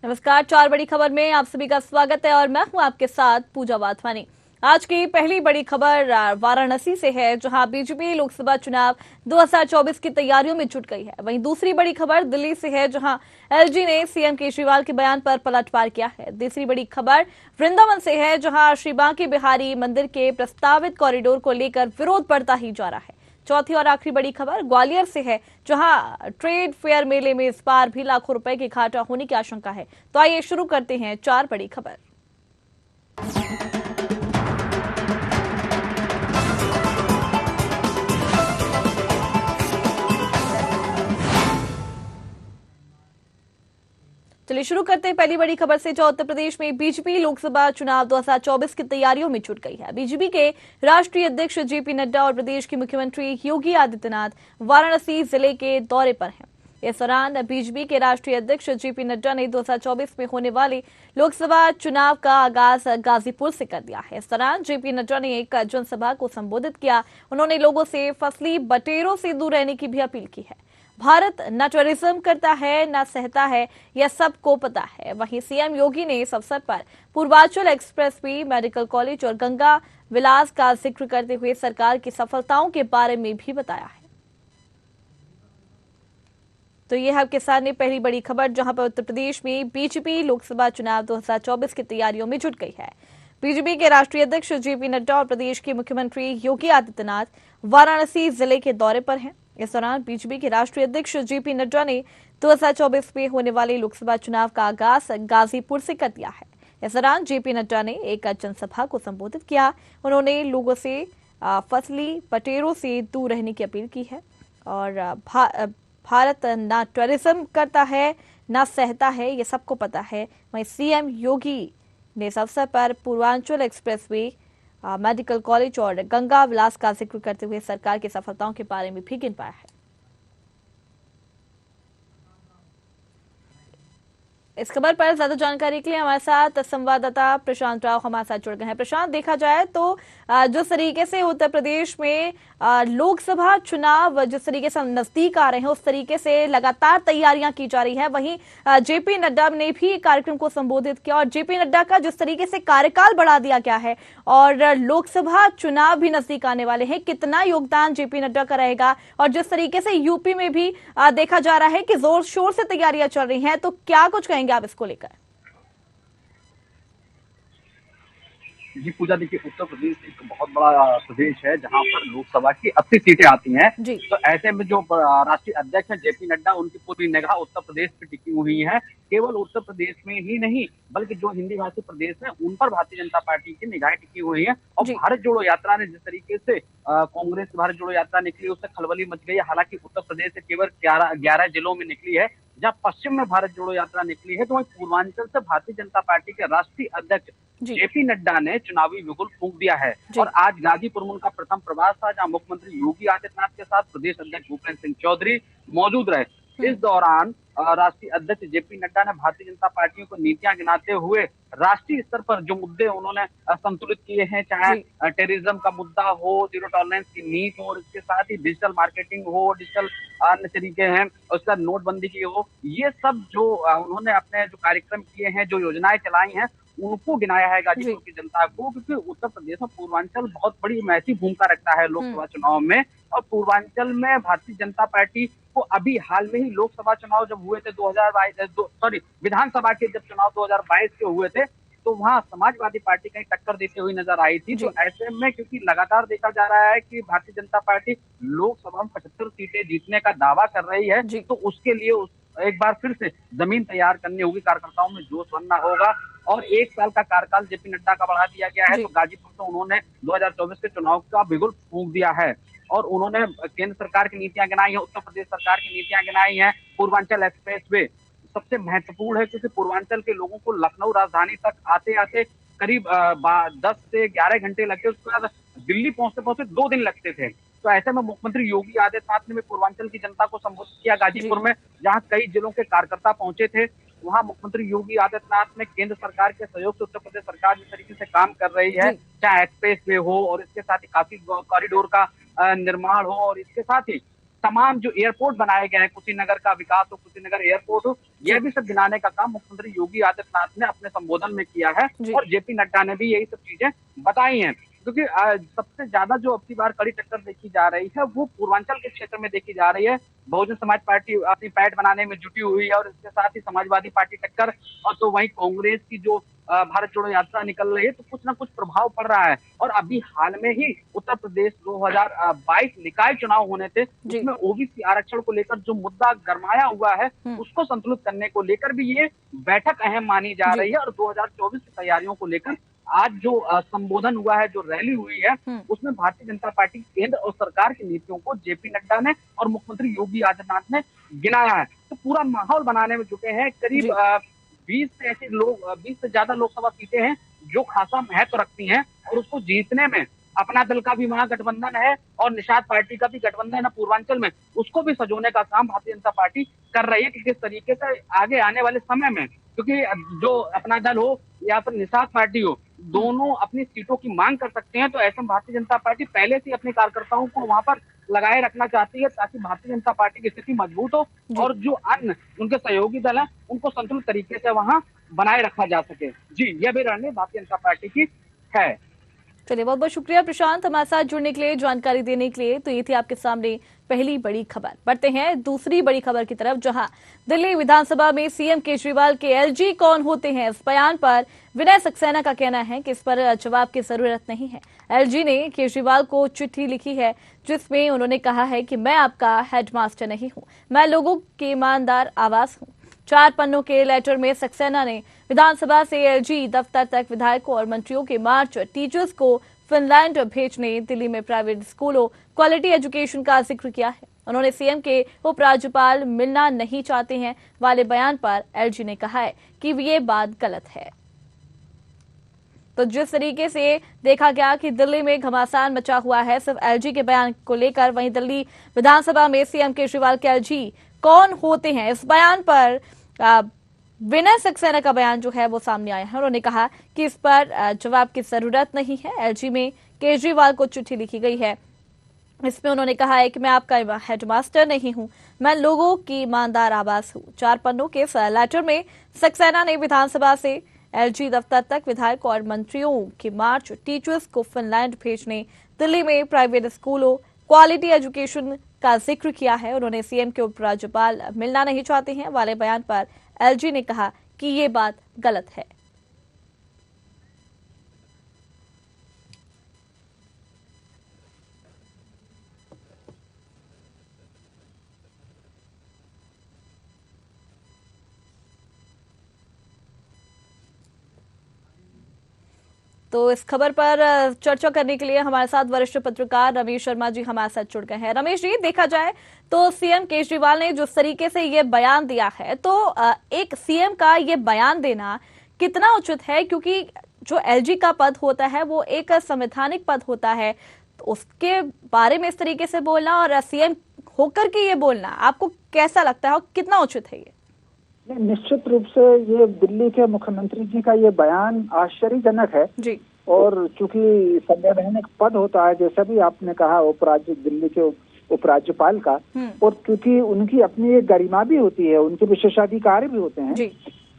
नमस्कार। चार बड़ी खबर में आप सभी का स्वागत है और मैं हूं आपके साथ पूजा वाधवानी। आज की पहली बड़ी खबर वाराणसी से है, जहां बीजेपी लोकसभा चुनाव 2024 की तैयारियों में जुट गई है। वहीं दूसरी बड़ी खबर दिल्ली से है, जहां एलजी ने सीएम केजरीवाल के बयान पर पलटवार किया है। तीसरी बड़ी खबर वृंदावन से है, जहां श्री बांके बिहारी मंदिर के प्रस्तावित कॉरिडोर को लेकर विरोध बढ़ता ही जा रहा है। चौथी और आखिरी बड़ी खबर ग्वालियर से है, जहां ट्रेड फेयर मेले में इस बार भी लाखों रुपए की घाटा होने की आशंका है। तो आइए शुरू करते हैं चार बड़ी खबर। चलिए शुरू करते हैं पहली बड़ी खबर से, जो उत्तर प्रदेश में बीजेपी लोकसभा चुनाव 2024 की तैयारियों में जुट गई है। बीजेपी के राष्ट्रीय अध्यक्ष जेपी नड्डा और प्रदेश के मुख्यमंत्री योगी आदित्यनाथ वाराणसी जिले के दौरे पर हैं। इस दौरान बीजेपी के राष्ट्रीय अध्यक्ष जेपी नड्डा ने 2024 में होने वाले लोकसभा चुनाव का आगाज गाजीपुर से कर दिया है। इस दौरान जेपी नड्डा ने एक जनसभा को संबोधित किया। उन्होंने लोगों से फसली बटेरों से दूर रहने की भी अपील की है। भारत न टूरिज्म करता है न सहता है, यह सबको पता है। वहीं सीएम योगी ने इस अवसर पर पूर्वांचल एक्सप्रेसवे, मेडिकल कॉलेज और गंगा विलास का जिक्र करते हुए सरकार की सफलताओं के बारे में भी बताया है। तो यह है आपके सामने पहली बड़ी खबर, जहां पर उत्तर प्रदेश में बीजेपी लोकसभा चुनाव 2024 की तैयारियों में जुट गई है। बीजेपी के राष्ट्रीय अध्यक्ष जेपी नड्डा और प्रदेश के मुख्यमंत्री योगी आदित्यनाथ वाराणसी जिले के दौरे पर हैं। इस दौरान बीजेपी के राष्ट्रीय अध्यक्ष जेपी नड्डा ने 2024 में होने वाले लोकसभा चुनाव का आगाज गाजीपुर से कर दिया है। इस दौरान जेपी नड्डा ने एक जनसभा को संबोधित किया। उन्होंने लोगों से फसली बटेरों से दूर रहने की अपील की है और भारत न टूरिज्म करता है न सहता है, ये सबको पता है। वहीं सीएम योगी ने इस अवसर पर पूर्वांचल एक्सप्रेसवे, मेडिकल कॉलेज और गंगा विलास का जिक्र करते हुए सरकार की सफलताओं के बारे में भी गिन पाया है। इस खबर पर ज्यादा जानकारी के लिए हमारे साथ संवाददाता प्रशांत राव हमारे साथ जुड़ गए हैं। प्रशांत, देखा जाए तो जिस तरीके से उत्तर प्रदेश में लोकसभा चुनाव जिस तरीके से नजदीक आ रहे हैं, उस तरीके से लगातार तैयारियां की जा रही है। वहीं जेपी नड्डा ने भी कार्यक्रम को संबोधित किया और जेपी नड्डा का जिस तरीके से कार्यकाल बढ़ा दिया गया है और लोकसभा चुनाव भी नजदीक आने वाले हैं, कितना योगदान जेपी नड्डा का रहेगा? और जिस तरीके से यूपी में भी देखा जा रहा है कि जोर शोर से तैयारियां चल रही हैं, तो क्या कुछ कहेंगे आप इसको लेकर? जी पूजा, देखिए उत्तर प्रदेश एक बहुत बड़ा प्रदेश है जहां पर लोकसभा की 80 सीटें आती हैं। तो ऐसे में जो राष्ट्रीय अध्यक्ष हैं जेपी नड्डा, उनकी पूरी निगाह उत्तर प्रदेश पे टिकी हुई है। केवल उत्तर प्रदेश में ही नहीं बल्कि जो हिंदी भाषी प्रदेश है उन पर भारतीय जनता पार्टी की निगाहें टिकी हुई है। और भारत जोड़ो यात्रा ने जिस तरीके से कांग्रेस भारत जोड़ो यात्रा निकली, उससे खलबली मच गई है। हालांकि उत्तर प्रदेश से केवल 11 जिलों में निकली है, जहां पश्चिम में भारत जोड़ो यात्रा निकली है, तो वहीं पूर्वांचल से भारतीय जनता पार्टी के राष्ट्रीय अध्यक्ष जेपी नड्डा ने चुनावी बिगुल फूंक दिया है। और आज गाजीपुर में उनका प्रथम प्रवास था, जहां मुख्यमंत्री योगी आदित्यनाथ के साथ प्रदेश अध्यक्ष भूपेंद्र सिंह चौधरी मौजूद रहे। इस दौरान राष्ट्रीय अध्यक्ष जेपी नड्डा ने भारतीय जनता पार्टी को नीतियां गिनाते हुए राष्ट्रीय स्तर पर जो मुद्दे उन्होंने संतुलित किए हैं, चाहे टेररिज्म का मुद्दा हो, जीरो टॉलरेंस की नीति हो, और इसके साथ ही डिजिटल मार्केटिंग हो, डिजिटल अन्य तरीके हैं, उसके बाद नोटबंदी की हो, ये सब जो उन्होंने अपने जो कार्यक्रम किए हैं, जो योजनाएं चलाई हैं, उनको गिनाया है गाजीपुर की जनता को। क्योंकि उत्तर प्रदेश में पूर्वांचल बहुत बड़ी महत्वपूर्ण भूमिका रखता है लोकसभा चुनाव में। और पूर्वांचल में भारतीय जनता पार्टी को अभी हाल में ही लोकसभा चुनाव जब हुए थे 2022, विधानसभा के जब चुनाव 2022 के हुए थे, तो वहां समाजवादी पार्टी कहीं टक्कर देते हुए नजर आई थी। तो ऐसे में क्योंकि लगातार देखा जा रहा है कि भारतीय जनता पार्टी लोकसभा में 75 सीटें जीतने का दावा कर रही है, तो उसके लिए एक बार फिर से जमीन तैयार करनी होगी, कार्यकर्ताओं में जोश बनना होगा। और 1 साल का कार्यकाल जेपी नड्डा का बढ़ा दिया गया है। तो गाजीपुर से उन्होंने 2024 के चुनाव का बिगुल फूंक दिया है और उन्होंने केंद्र सरकार की नीतियां गिनाई है, उत्तर प्रदेश सरकार की नीतियां गिनाई हैं। पूर्वांचल एक्सप्रेसवे सबसे महत्वपूर्ण है, क्योंकि पूर्वांचल के लोगों को लखनऊ राजधानी तक आते आते करीब 10 से 11 घंटे लगते, उसके बाद दिल्ली पहुंचते पहुंचते 2 दिन लगते थे। तो ऐसे में मुख्यमंत्री योगी आदित्यनाथ ने पूर्वांचल की जनता को संबोधित किया गाजीपुर में, जहां कई जिलों के कार्यकर्ता पहुंचे थे। वहां मुख्यमंत्री योगी आदित्यनाथ ने केंद्र सरकार के सहयोग से उत्तर प्रदेश सरकार जिस तरीके से काम कर रही है, चाहे एक्सप्रेस वे हो और इसके साथ ही काफी कॉरिडोर का निर्माण हो, और इसके साथ ही तमाम जो एयरपोर्ट बनाए गए हैं, कुशीनगर का विकास हो, कुशीनगर एयरपोर्ट हो, यह भी सब गिनाने का काम मुख्यमंत्री योगी आदित्यनाथ ने अपने संबोधन में किया है और जेपी नड्डा ने भी यही सब चीजें बताई हैं। क्योंकि सबसे ज्यादा जो अब की बार कड़ी टक्कर देखी जा रही है वो पूर्वांचल के क्षेत्र में देखी जा रही है। बहुजन समाज पार्टी अपनी पैठ बनाने में जुटी हुई है और इसके साथ ही समाजवादी पार्टी टक्कर, और तो वहीं कांग्रेस की जो भारत जोड़ो यात्रा निकल रही है, तो कुछ ना कुछ प्रभाव पड़ रहा है। और अभी हाल में ही उत्तर प्रदेश 2022 निकाय चुनाव होने थे, जिसमें ओबीसी आरक्षण को लेकर जो मुद्दा गरमाया हुआ है उसको संतुलित करने को लेकर भी ये बैठक अहम मानी जा रही है। और 2024 की तैयारियों को लेकर आज जो संबोधन हुआ है, जो रैली हुई है, उसमें भारतीय जनता पार्टी केंद्र और सरकार की नीतियों को जेपी नड्डा ने और मुख्यमंत्री योगी आदित्यनाथ ने गिनाया है। तो पूरा माहौल बनाने में जुटे हैं। करीब 20 से ज्यादा लोकसभा सीटें हैं जो खासा महत्व रखती हैं और उसको जीतने में अपना दल का भी महागठबंधन है और निषाद पार्टी का भी गठबंधन है पूर्वांचल में, उसको भी सजोने का काम भारतीय जनता पार्टी कर रही है कि किस तरीके से आगे आने वाले समय में, क्योंकि जो अपना दल हो या फिर निषाद पार्टी हो, दोनों अपनी सीटों की मांग कर सकते हैं। तो ऐसे में भारतीय जनता पार्टी पहले से अपने कार्यकर्ताओं को वहां पर लगाए रखना चाहती है ताकि भारतीय जनता पार्टी की स्थिति मजबूत हो और जो अन्य उनके सहयोगी दल है उनको संतुलित तरीके से वहां बनाए रखा जा सके। जी, यह भी रणनीति भारतीय जनता पार्टी की है। चलिए, बहुत बहुत शुक्रिया प्रशांत, हमारे साथ जुड़ने के लिए, जानकारी देने के लिए। तो ये थी आपके सामने पहली बड़ी खबर। बढ़ते हैं दूसरी बड़ी खबर की तरफ, जहां दिल्ली विधानसभा में सीएम केजरीवाल के एलजी कौन होते हैं, इस बयान पर विनय सक्सेना का कहना है कि इस पर जवाब की जरूरत नहीं है। एलजी ने केजरीवाल को चिट्ठी लिखी है जिसमें उन्होंने कहा है कि मैं आपका हेडमास्टर नहीं हूं, मैं लोगों की ईमानदार आवाज हूं। 4 पन्नों के लेटर में सक्सेना ने विधानसभा से एलजी दफ्तर तक विधायकों और मंत्रियों के मार्च टीचर्स को फिनलैंड भेजने, दिल्ली में प्राइवेट स्कूलों, क्वालिटी एजुकेशन का जिक्र किया है। उन्होंने सीएम के उपराज्यपाल मिलना नहीं चाहते हैं वाले बयान पर एलजी ने कहा है कि ये बात गलत है। तो जिस तरीके से देखा गया कि दिल्ली में घमासान मचा हुआ है सिर्फ एलजी के बयान को लेकर, वहीं दिल्ली विधानसभा में सीएम केजरीवाल के एलजी कौन होते हैं, इस बयान पर विनय सक्सेना का बयान जो है वो सामने आया है। उन्होंने कहा कि इस पर जवाब की जरूरत नहीं है। एलजी में केजरीवाल को चिट्ठी लिखी गई है, इसमें उन्होंने कहा है कि मैं आपका हेडमास्टर नहीं हूं, मैं लोगों की ईमानदार आवाज हूं। 4 पन्नों के लेटर में सक्सेना ने विधानसभा से एलजी दफ्तर तक विधायक और मंत्रियों की मार्च टीचर्स को फिनलैंड भेजने, दिल्ली में प्राइवेट स्कूलों, क्वालिटी एजुकेशन का जिक्र किया है। उन्होंने सीएम के उपराज्यपाल मिलना नहीं चाहते हैं वाले बयान पर एलजी ने कहा कि ये बात गलत है। तो इस खबर पर चर्चा करने के लिए हमारे साथ वरिष्ठ पत्रकार रमेश शर्मा जी हमारे साथ जुड़ गए हैं। रमेश जी, देखा जाए तो सीएम केजरीवाल ने जिस तरीके से ये बयान दिया है, तो एक सीएम का ये बयान देना कितना उचित है, क्योंकि जो एलजी का पद होता है वो एक संवैधानिक पद होता है, तो उसके बारे में इस तरीके से बोलना और सीएम होकर के ये बोलना आपको कैसा लगता है और कितना उचित है ये? निश्चित रूप से ये दिल्ली के मुख्यमंत्री जी का ये बयान आश्चर्यजनक है जी। और चूंकि संवैधानिक पद होता है, जैसा भी आपने कहा, दिल्ली के उपराज्यपाल का, और क्योंकि उनकी अपनी एक गरिमा भी होती है, उनके विशेषाधिकार भी होते हैं,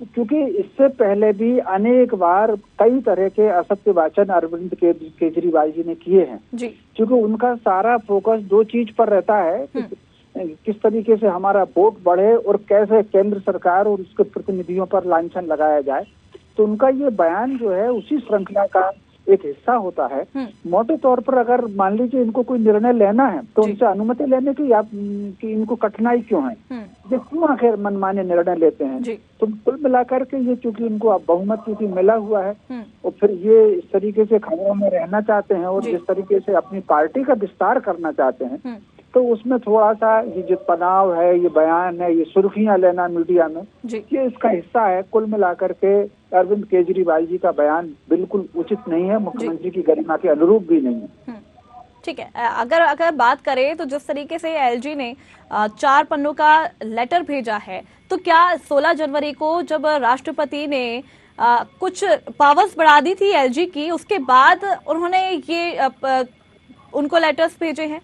क्योंकि इससे पहले भी अनेक बार कई तरह के असत्य वाचन अरविंद केजरीवाल जी ने किए हैं, क्योंकि उनका सारा फोकस 2 चीज पर रहता है, किस तरीके से हमारा वोट बढ़े और कैसे केंद्र सरकार और उसके प्रतिनिधियों पर लांछन लगाया जाए। तो उनका ये बयान जो है उसी श्रृंखला का एक हिस्सा होता है। मोटे तौर पर अगर मान लीजिए इनको कोई निर्णय लेना है तो उनसे अनुमति लेने की इनको कठिनाई क्यों है, ये क्यों आखिर मनमाने निर्णय लेते हैं। तो कुल मिलाकर के ये चूंकि इनको बहुमत क्योंकि मिला हुआ है और फिर ये इस तरीके से खबरों में रहना चाहते हैं और जिस तरीके से अपनी पार्टी का विस्तार करना चाहते हैं, तो उसमें थोड़ा सा ये जो तनाव है, ये बयान है, ये सुर्खियां लेना मीडिया में, ये इसका हिस्सा है। कुल मिलाकर के अरविंद केजरीवाल जी का बयान बिल्कुल उचित नहीं है, मुख्यमंत्री की गरिमा के अनुरूप भी नहीं है। ठीक है, अगर बात करें तो जिस तरीके से एलजी ने 4 पन्नों का लेटर भेजा है, तो क्या 16 जनवरी को जब राष्ट्रपति ने कुछ पावर्स बढ़ा दी थी एलजी की, उसके बाद उन्होंने ये उनको लेटर्स भेजे हैं,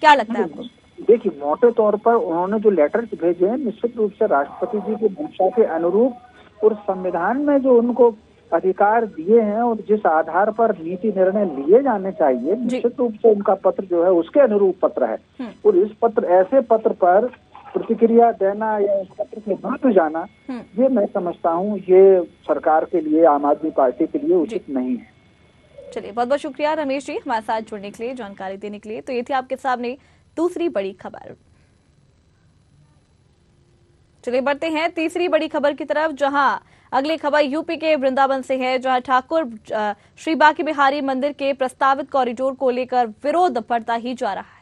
क्या लगता है आपको? देखिए, मोटे तौर पर उन्होंने जो लेटर्स भेजे हैं निश्चित रूप से राष्ट्रपति जी की मंशा के अनुरूप और संविधान में जो उनको अधिकार दिए हैं और जिस आधार पर नीति निर्णय लिए जाने चाहिए, निश्चित रूप से उनका पत्र जो है उसके अनुरूप पत्र है। और इस पत्र, ऐसे पत्र पर प्रतिक्रिया देना या इस पत्र के विरुद्ध जाना, ये मैं समझता हूँ ये सरकार के लिए, आम आदमी पार्टी के लिए उचित नहीं है। चलिए, बहुत बहुत शुक्रिया रमेश जी हमारे साथ जुड़ने के लिए, जानकारी देने के लिए। तो ये थी आपके सामने दूसरी बड़ी खबर। चलिए बढ़ते हैं तीसरी बड़ी खबर की तरफ, जहां अगली खबर यूपी के वृंदावन से है, जहां ठाकुर श्री बांके बिहारी मंदिर के प्रस्तावित कॉरिडोर को लेकर विरोध बढ़ता ही जा रहा है।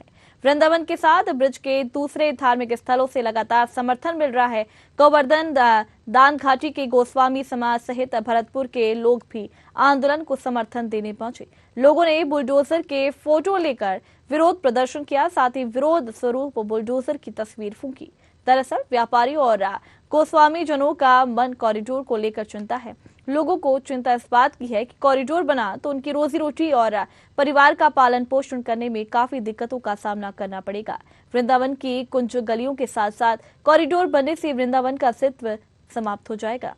वृंदावन के साथ ब्रज के दूसरे धार्मिक स्थलों से लगातार समर्थन मिल रहा है। गोवर्धन दान घाटी के गोस्वामी समाज सहित भरतपुर के लोग भी आंदोलन को समर्थन देने पहुंचे। लोगों ने बुलडोजर के फोटो लेकर विरोध प्रदर्शन किया, साथ ही विरोध स्वरूप बुलडोजर की तस्वीर फूंकी। दरअसल व्यापारियों और गोस्वामी जनों का मन कॉरिडोर को लेकर चिंता है। लोगों को चिंता इस बात की है कि कॉरिडोर बना तो उनकी रोजी रोटी और परिवार का पालन पोषण करने में काफी दिक्कतों का सामना करना पड़ेगा। वृंदावन की कुंज गलियों के साथ साथ कॉरिडोर बनने से वृंदावन का अस्तित्व समाप्त हो जाएगा।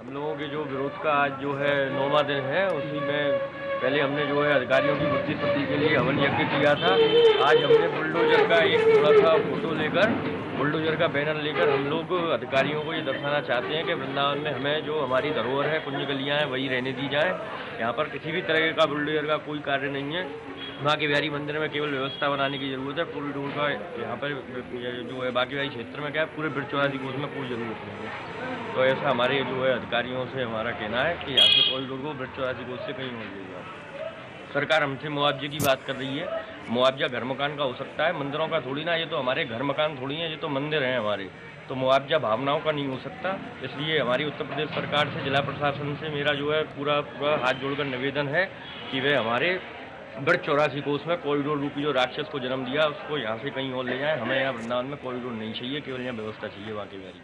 हम लोगों के जो विरोध का आज जो है 9वां दिन है, उसी में पहले हमने जो है अधिकारियों की बुद्धि शुद्धि के लिए हवन यज्ञ किया था। आज हमने बुलडोजर का एक थोड़ा सा फोटो लेकर, बुलडोजर का बैनर लेकर हम लोग अधिकारियों को ये दर्शाना चाहते हैं कि वृंदावन में हमें जो हमारी धरोहर है, कुंज गलियाँ हैं, वही रहने दी जाए। यहाँ पर किसी भी तरह का बुलडोजर का कोई कार्य नहीं है। बांके बिहारी मंदिर में केवल व्यवस्था बनाने की जरूरत है। कॉरिडोर का यहाँ पर जो है बांके बिहारी क्षेत्र में क्या है, पूरे ब्रज चौरासी कोस में कोई जरूरत नहीं है। तो ऐसा हमारे जो है अधिकारियों से हमारा कहना है कि यहाँ से कॉरिडोर को ब्रज चौरासी कोस से कहीं हो जाएगा। सरकार हमसे मुआवजे की बात कर रही है। मुआवजा घर मकान का हो सकता है, मंदिरों का थोड़ी ना। ये तो हमारे घर मकान थोड़ी है, ये तो मंदिर हैं हमारे। तो मुआवजा भावनाओं का नहीं हो सकता। इसलिए हमारी उत्तर प्रदेश सरकार से, जिला प्रशासन से मेरा जो है पूरा हाथ जोड़कर निवेदन है कि वे हमारे ब्रज चौरासी कोस में कॉरिडोर रूपी जो राक्षस को जन्म दिया उसको यहाँ से कहीं और ले जाएं। हमें यहाँ वृंदावन में कॉरिडोर नहीं चाहिए, केवल यहाँ व्यवस्था चाहिए बांके बिहारी।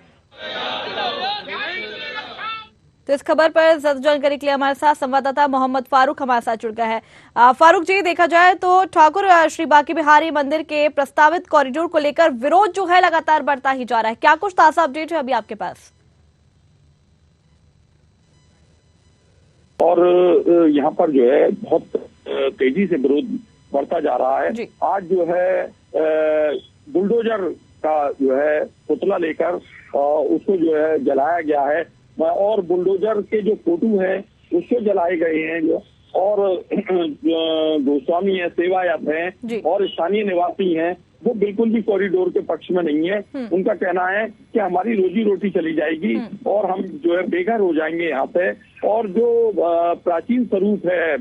तो इस खबर पर ज्यादा जानकारी के लिए हमारे साथ संवाददाता मोहम्मद फारूक हमारे साथ जुड़ गया है। फारूक जी, देखा जाए तो ठाकुर श्री बांके बिहारी मंदिर के प्रस्तावित कॉरिडोर को लेकर विरोध जो है लगातार बढ़ता ही जा रहा है। क्या कुछ ताजा अपडेट है अभी आपके पास? और यहाँ पर जो है बहुत तेजी से विरोध बढ़ता जा रहा है। आज जो है बुलडोजर का जो है पुतला लेकर उसको जो है जलाया गया है और बुलडोजर के जो फोटो हैं उसको जलाए गए हैं। जो और गोस्वामी है, सेवायत हैं और स्थानीय निवासी हैं, वो बिल्कुल भी कॉरिडोर के पक्ष में नहीं है। उनका कहना है कि हमारी रोजी रोटी चली जाएगी और हम जो है बेघर हो जाएंगे यहाँ पे। और जो प्राचीन स्वरूप है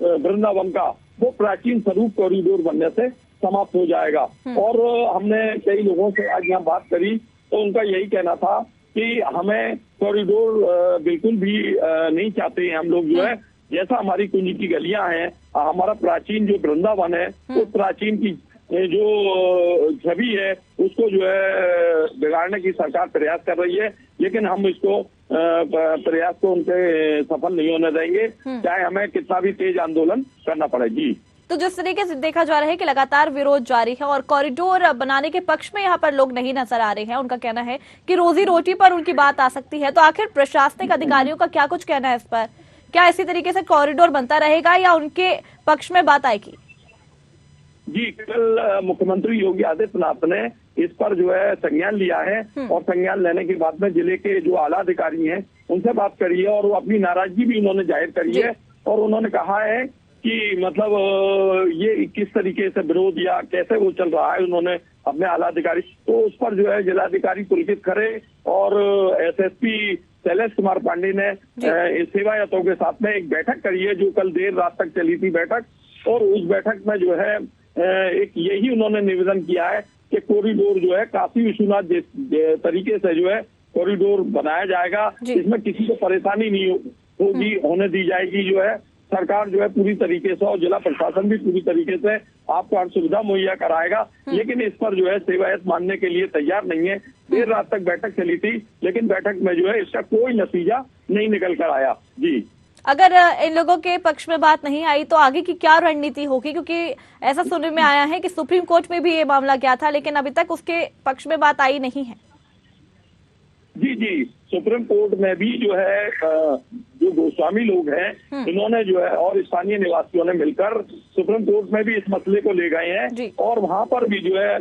वृंदावन का, वो प्राचीन स्वरूप कॉरिडोर बनने से समाप्त हो जाएगा। और हमने कई लोगों से आज यहाँ बात करी तो उनका यही कहना था कि हमें कॉरिडोर बिल्कुल भी नहीं चाहते हैं। हम लोग जो है जैसा हमारी कुंज की गलियां हैं, हमारा प्राचीन जो वृंदावन है, उस प्राचीन की जो छवि है उसको जो है बिगाड़ने की सरकार प्रयास कर रही है। लेकिन हम इसको प्रयास को उनके सफल नहीं होने देंगे, चाहे हमें कितना भी तेज आंदोलन करना पड़े। जी, तो जिस तरीके से देखा जा रहा है कि लगातार विरोध जारी है और कॉरिडोर बनाने के पक्ष में यहाँ पर लोग नहीं नजर आ रहे हैं। उनका कहना है कि रोजी रोटी पर उनकी बात आ सकती है। तो आखिर प्रशासनिक अधिकारियों का क्या कुछ कहना है इस पर? क्या इसी तरीके से कॉरिडोर बनता रहेगा या उनके पक्ष में बात आएगी? जी, कल मुख्यमंत्री योगी आदित्यनाथ ने इस पर जो है संज्ञान लिया है और संज्ञान लेने के बाद में जिले के जो आला अधिकारी हैं उनसे बात करी है और वो अपनी नाराजगी भी उन्होंने जाहिर करी है। और उन्होंने कहा है कि मतलब ये किस तरीके से विरोध या कैसे वो चल रहा है, उन्होंने अपने आला अधिकारी तो उस पर जो है जिलाधिकारी पुलकित खरे और एसएसपी शैलेश कुमार पांडे ने सेवायतों के साथ में एक बैठक करी है, जो कल देर रात तक चली थी बैठक। और उस बैठक में जो है एक यही उन्होंने निवेदन किया है कि कॉरिडोर जो है काशी विश्वनाथ तरीके से जो है कॉरिडोर बनाया जाएगा, इसमें किसी को परेशानी नहीं होगी, होने दी जाएगी। जो है सरकार जो है पूरी तरीके से और जिला प्रशासन भी पूरी तरीके से आपको हर सुविधा मुहैया कराएगा। लेकिन इस पर जो है सेवायत मानने के लिए तैयार नहीं है। देर रात तक बैठक चली थी, लेकिन बैठक में जो है इसका कोई नतीजा नहीं निकल कर आया। जी, अगर इन लोगों के पक्ष में बात नहीं आई तो आगे की क्या रणनीति होगी, क्योंकि ऐसा सुनने में आया है कि सुप्रीम कोर्ट में भी ये मामला गया था लेकिन अभी तक उसके पक्ष में बात आई नहीं है। जी जी, सुप्रीम कोर्ट में भी जो है जो गोस्वामी लोग हैं इन्होंने जो है और स्थानीय निवासियों ने मिलकर सुप्रीम कोर्ट में भी इस मसले को ले गए हैं और वहां पर भी जो है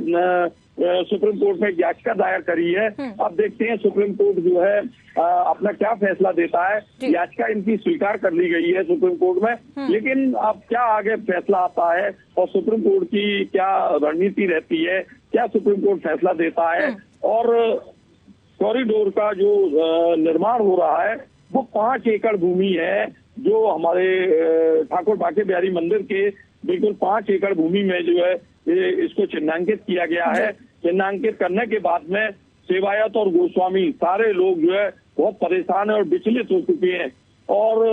सुप्रीम कोर्ट में याचिका दायर करी है। अब देखते हैं सुप्रीम कोर्ट जो है अपना क्या फैसला देता है। याचिका इनकी स्वीकार कर ली गई है सुप्रीम कोर्ट में, लेकिन अब क्या आगे फैसला आता है और सुप्रीम कोर्ट की क्या रणनीति रहती है, क्या सुप्रीम कोर्ट फैसला देता है। और कॉरिडोर का जो निर्माण हो रहा है वो 5 एकड़ भूमि है जो हमारे ठाकुर बांके बिहारी मंदिर के बिल्कुल 5 एकड़ भूमि में जो है इसको चिन्हांकित किया गया है। चिन्हांकित करने के बाद में सेवायत और गोस्वामी सारे लोग जो है बहुत परेशान है और विचलित हो चुके हैं और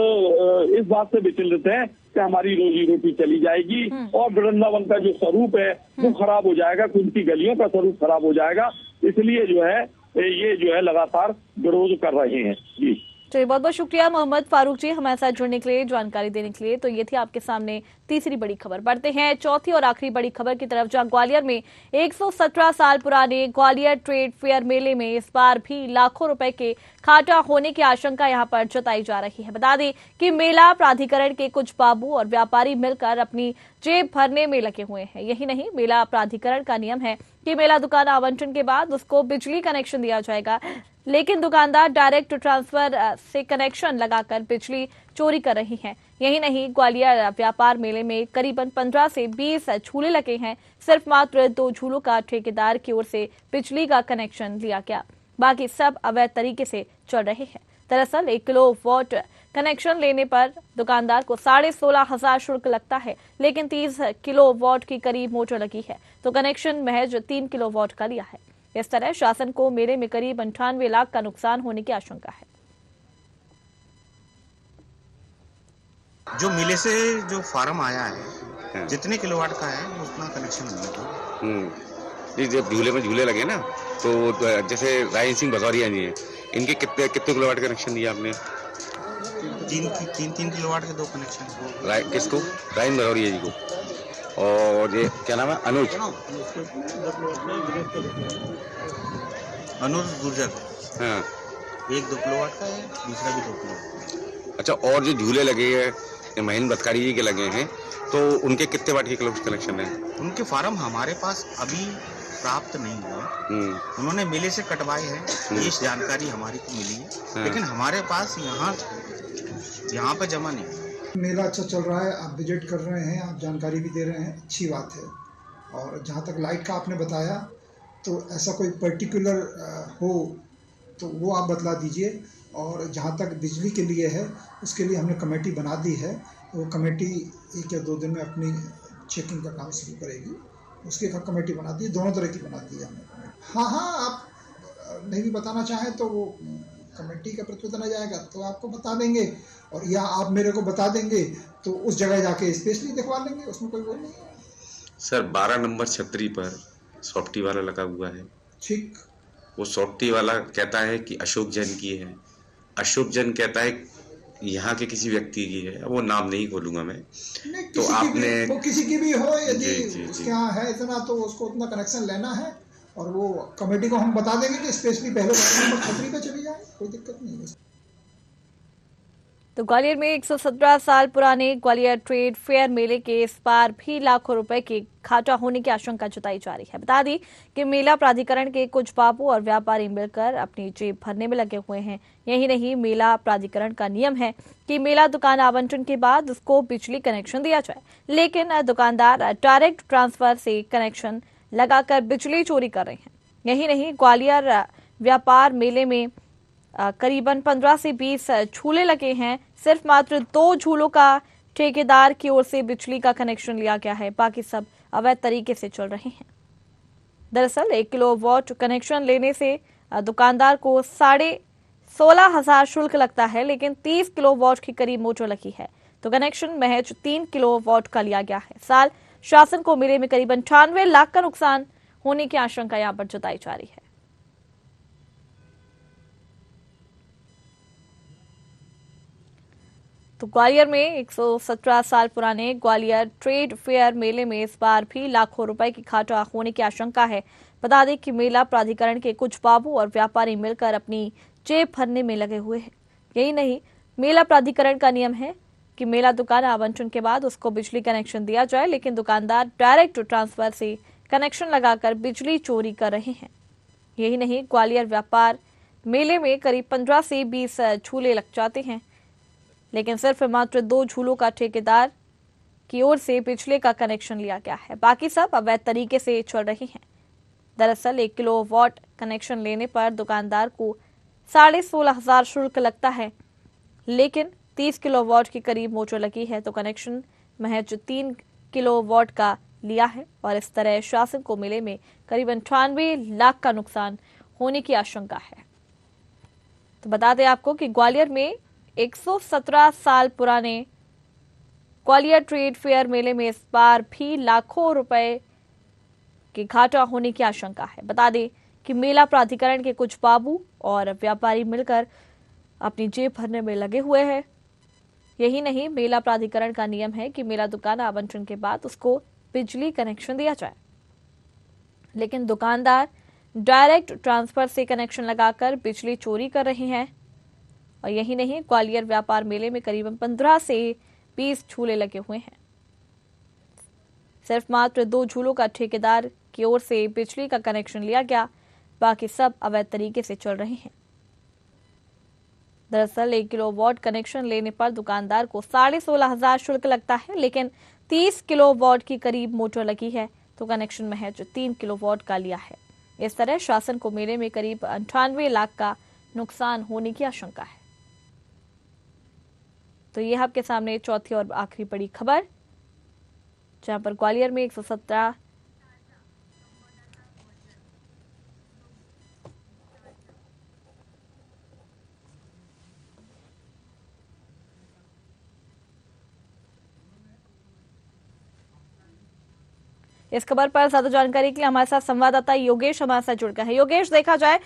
इस बात से विचलित हैं कि हमारी रोजी रोटी चली जाएगी और वृंदावन का जो स्वरूप है वो खराब हो जाएगा, उनकी गलियों का स्वरूप खराब हो जाएगा। इसलिए जो है ये जो है लगातार विरोध कर रहे हैं। जी चलिए, बहुत बहुत शुक्रिया मोहम्मद फारूक जी हमारे साथ जुड़ने के लिए, जानकारी देने के लिए। तो ये थी आपके सामने तीसरी बड़ी खबर। बढ़ते हैं चौथी और आखिरी बड़ी खबर की तरफ, जहां ग्वालियर में 117 साल पुराने ग्वालियर ट्रेड फेयर मेले में इस बार भी लाखों रुपए के घाटा होने की आशंका यहां पर जताई जा रही है। बता दें कि मेला प्राधिकरण के कुछ बाबू और व्यापारी मिलकर अपनी जेब भरने में लगे हुए हैं। यही नहीं, मेला प्राधिकरण का नियम है कि मेला दुकान आवंटन के बाद उसको बिजली कनेक्शन दिया जाएगा, लेकिन दुकानदार डायरेक्ट ट्रांसफर से कनेक्शन लगाकर बिजली चोरी कर रही हैं। यही नहीं, ग्वालियर व्यापार मेले में करीबन 15 से 20 झूले लगे हैं। सिर्फ मात्र 2 झूलों का ठेकेदार की ओर से बिजली का कनेक्शन लिया गया, बाकी सब अवैध तरीके से चल रहे हैं। दरअसल 1 किलोवाट कनेक्शन लेने पर दुकानदार को 16,500 शुल्क लगता है, लेकिन 30 किलोवाट की करीब मोटर लगी है तो कनेक्शन महज 3 किलोवाट का लिया है। इस तरह शासन को मेले में करीब 98 लाख का नुकसान होने की आशंका है। जो मेले से जो फार्म आया है जितने किलोवाट का है उतना कनेक्शन मिलेगा। जब झूले में झूले लगे ना तो जैसे रायन सिंह भदौरिया जी हैं, इनके कितने किलोवाट का कनेक्शन दिया आपने? 3 किलोवाट के 2 कनेक्शन। किसको? रायन भदौरिया जी को। और ये क्या नाम है? अनुज गुर्जर। हाँ, 1-2 किलोवाट का है, दूसरा भी 2 किलोवाट। अच्छा, और जो झूले लगे हैं महेंद्र भटकारी जी के लगे हैं तो उनके कितने वाट के कनेक्शन है? उनके फार्म हमारे पास अभी प्राप्त नहीं हुए, उन्होंने मेले से कटवाए हैं, ये जानकारी हमारी को मिली है, लेकिन हमारे पास यहाँ पे जमा नहीं। मेला अच्छा चल रहा है, आप विजिट कर रहे हैं, आप जानकारी भी दे रहे हैं, अच्छी बात है। और जहाँ तक लाइट का आपने बताया तो ऐसा कोई पर्टिकुलर हो तो वो आप बतला दीजिए। और जहाँ तक बिजली के लिए है उसके लिए हमने कमेटी बना दी है, वो कमेटी 1 या 2 दिन में अपनी चेकिंग का काम शुरू करेगी। उसकी कमेटी बना दी, दोनों तरह की बना दी है हमने। हाँ, आप नहीं भी बताना चाहें तो वो कमेटी का प्रतिवेदन आ जाएगा तो आपको बता देंगे, और या आप मेरे को बता देंगे तो उस जगह जाके स्पेशली दिखवा लेंगे, उसमें कोई वो नहीं है। सर 12 नंबर छतरी पर सॉफ्टी वाला लगा हुआ है। ठीक, वो सॉफ्टी वाला कहता है कि अशोक जैन की है, अशोक जैन कहता है यहाँ के किसी व्यक्ति की है, वो नाम नहीं खोलूंगा मैं। तो आपने वो किसी की भी हो, यदि उसके यहाँ है इतना तो उसको उतना कनेक्शन लेना है, और वो कमेटी को हम बता देंगे कि स्पेशली पहले नंबर छतरी पे चली जाए, कोई दिक्कत नहीं है। तो ग्वालियर में 117 साल पुराने ग्वालियर ट्रेड फेयर मेले के इस बार भी लाखों रुपए के घाटा होने की आशंका जताई जा रही है। बता दी कि मेला प्राधिकरण के कुछ बाबू और व्यापारी मिलकर अपनी जेब भरने में लगे हुए हैं। यही नहीं, मेला प्राधिकरण का नियम है कि मेला दुकान आवंटन के बाद उसको बिजली कनेक्शन दिया जाए, लेकिन दुकानदार डायरेक्ट ट्रांसफर से कनेक्शन लगाकर बिजली चोरी कर रहे हैं। यही नहीं, ग्वालियर व्यापार मेले में करीबन 15 से 20 झूले लगे हैं। सिर्फ मात्र 2 झूलों का ठेकेदार की ओर से बिजली का कनेक्शन लिया गया है, बाकी सब अवैध तरीके से चल रहे हैं। दरअसल 1 किलोवाट कनेक्शन लेने से दुकानदार को 16,500 शुल्क लगता है, लेकिन 30 किलोवाट की करीब मोटर लगी है तो कनेक्शन महज 3 किलोवाट का लिया गया है। साल शासन को मेले में करीब 98 लाख का नुकसान होने की आशंका यहां पर जताई जा रही है। तो ग्वालियर में 117 साल पुराने ग्वालियर ट्रेड फेयर मेले में इस बार भी लाखों रुपए की घाटा होने की आशंका है। बता दें कि मेला प्राधिकरण के कुछ बाबू और व्यापारी मिलकर अपनी जेब भरने में लगे हुए हैं। यही नहीं, मेला प्राधिकरण का नियम है कि मेला दुकान आवंटन के बाद उसको बिजली कनेक्शन दिया जाए, लेकिन दुकानदार डायरेक्ट ट्रांसफर से कनेक्शन लगाकर बिजली चोरी कर रहे हैं। यही नहीं, ग्वालियर व्यापार मेले में करीब 15 से 20 झूले लग जाते हैं, लेकिन सिर्फ मात्र 2 झूलों का ठेकेदार की ओर से बिजली का कनेक्शन लिया गया है। बाकी सब अवैध तरीके से चल रहे हैं। दरअसल 1 किलोवाट कनेक्शन लेने पर दुकानदार को 16,500 शुल्क लगता है, लेकिन 30 किलोवाट के करीब मोटर लगी है तो कनेक्शन महज 3 किलोवाट का लिया है। और इस तरह शासन को मेले में करीब 98 लाख का नुकसान होने की आशंका है। तो बता दें आपको कि ग्वालियर में 117 साल पुराने ग्वालियर ट्रेड फेयर मेले में इस बार भी लाखों रुपए की घाटा होने की आशंका है। बता दें कि मेला प्राधिकरण के कुछ बाबू और व्यापारी मिलकर अपनी जेब भरने में लगे हुए हैं। यही नहीं, मेला प्राधिकरण का नियम है कि मेला दुकान आवंटन के बाद उसको बिजली कनेक्शन दिया जाए, लेकिन दुकानदार डायरेक्ट ट्रांसफर से कनेक्शन लगाकर बिजली चोरी कर रहे हैं। और यही नहीं, ग्वालियर व्यापार मेले में करीबन 15 से 20 झूले लगे हुए हैं। सिर्फ मात्र 2 झूलों का ठेकेदार की ओर से बिजली का कनेक्शन लिया गया, बाकी सब अवैध तरीके से चल रहे हैं। दरअसल 1 किलोवाट कनेक्शन लेने पर दुकानदार को 16,500 शुल्क लगता है, लेकिन 30 किलोवाट की करीब मोटर लगी है तो कनेक्शन महज 3 किलोवाट का लिया है। इस तरह शासन को मेले में करीब 98 लाख का नुकसान होने की आशंका है। तो ये आपके सामने चौथी और आखिरी बड़ी खबर, जहां पर ग्वालियर में 117 इस खबर पर ज्यादा जानकारी के लिए हमारे साथ संवाददाता योगेश हमारे साथ जुड़ गए हैं। योगेश, देखा जाए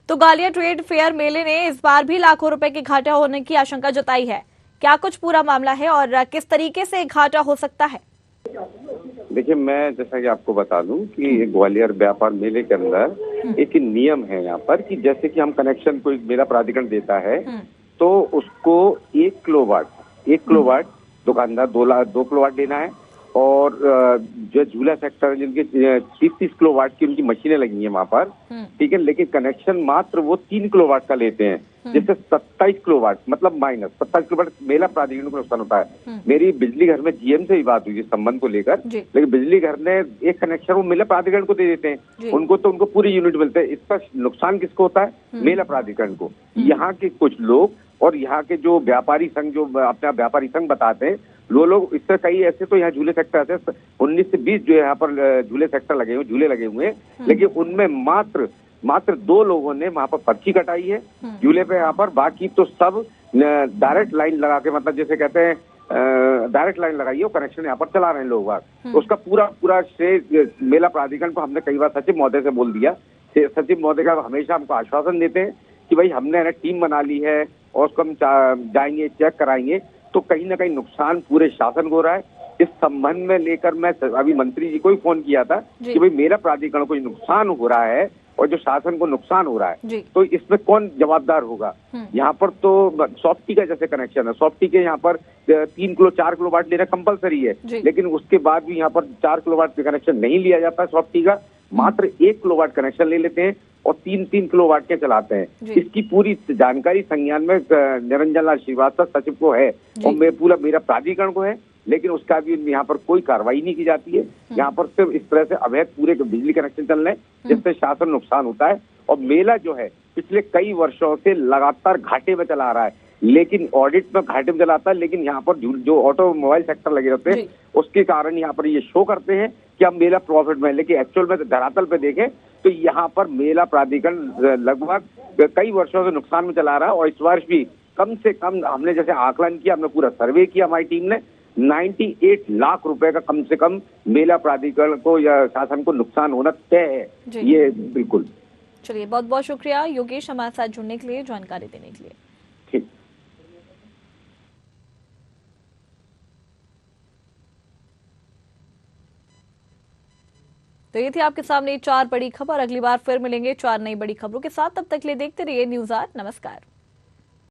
तो ग्वालियर ट्रेड फेयर मेले ने इस बार भी लाखों रुपए की घाटा होने की आशंका जताई है। क्या कुछ पूरा मामला है और किस तरीके से घाटा हो सकता है? देखिए, मैं जैसा कि आपको बता दूं कि ग्वालियर व्यापार मेले के अंदर एक नियम है यहाँ पर कि जैसे कि हम कनेक्शन कोई मेला प्राधिकरण देता है तो उसको 1 किलोवाट दुकानदार 2 किलोवाट देना है। और जो झूला सेक्टर जिनके 30 किलोवाट की उनकी मशीनें लगी हैं वहां पर, ठीक है, लेकिन कनेक्शन मात्र वो 3 किलोवाट का लेते हैं, जिससे 27 किलोवाट मतलब माइनस 27 किलोवाट मेला प्राधिकरण को नुकसान होता है। मेरी बिजली घर में जीएम से ही बात हुई इस संबंध को लेकर, लेकिन बिजली घर ने एक कनेक्शन वो मेला प्राधिकरण को दे देते हैं, उनको पूरी यूनिट मिलते हैं। इसका नुकसान किसको होता है? मेला प्राधिकरण को। यहाँ के कुछ लोग और यहाँ के जो व्यापारी संघ, जो अपने आप व्यापारी संघ बताते हैं, वो लोग इससे कई ऐसे तो यहाँ झूले सेक्टर ऐसे 19 से 20 जो यहाँ पर झूले सेक्टर झूले लगे हुए हैं, लेकिन उनमें मात्र 2 लोगों ने वहाँ पर पर्ची कटाई है झूले पे यहाँ पर। बाकी तो सब डायरेक्ट लाइन लगा के, मतलब जैसे कहते हैं डायरेक्ट लाइन लगाई है, वो कनेक्शन यहाँ पर चला रहे हैं लोग। उसका पूरा श्रेय मेला प्राधिकरण को हमने कई बार सचिव महोदय से बोल दिया। सचिव महोदय का हमेशा हमको आश्वासन देते हैं कि भाई हमने टीम बना ली है और उसको हम जाएंगे, चेक कराएंगे। तो कहीं ना कहीं नुकसान पूरे शासन को हो रहा है। इस संबंध में लेकर मैं अभी मंत्री जी को ही फोन किया था कि भाई मेरा प्राधिकरण को नुकसान हो रहा है और जो शासन को नुकसान हो रहा है, तो इसमें कौन जवाबदार होगा? यहाँ पर तो सॉफ्टी का जैसे कनेक्शन है, सॉफ्टी के यहाँ पर 4 किलोवाट लेना कंपलसरी है, लेकिन उसके बाद भी यहाँ पर 4 किलोवाट का कनेक्शन नहीं लिया जाता सॉफ्टी का, मात्र 1 किलोवाट कनेक्शन ले लेते हैं और 3 किलोवाट के चलाते हैं। इसकी पूरी जानकारी संज्ञान में निरंजन लाल श्रीवास्तव सचिव को है और मेरा प्राधिकरण को है, लेकिन उसका भी यहाँ पर कोई कार्रवाई नहीं की जाती है। यहाँ पर सिर्फ इस तरह से अवैध पूरे बिजली कनेक्शन चल रहे हैं, जिससे शासन नुकसान होता है। और मेला जो है पिछले कई वर्षों से लगातार घाटे में चला रहा है, लेकिन ऑडिट में घाटे में चलाता है, लेकिन यहाँ पर जो ऑटोमोबाइल सेक्टर लगे रहते हैं उसके कारण यहाँ पर ये शो करते हैं कि हम मेला प्रॉफिट में, लेकिन एक्चुअल में धरातल पे देखें तो यहाँ पर मेला प्राधिकरण लगभग कई वर्षों से नुकसान में चला रहा है। और इस वर्ष भी कम से कम हमने जैसे आकलन किया, हमने पूरा सर्वे किया हमारी टीम ने, 98 लाख रुपए का कम से कम मेला प्राधिकरण को या शासन को नुकसान होना तय है। ये बिल्कुल। चलिए, बहुत बहुत शुक्रिया योगेश हमारे साथ जुड़ने के लिए, जानकारी देने के लिए। तो ये थी आपके सामने 4 बड़ी खबर। अगली बार फिर मिलेंगे 4 नई बड़ी खबरों के साथ। तब तक के लिए देखते रहिए न्यूज़ 8। नमस्कार।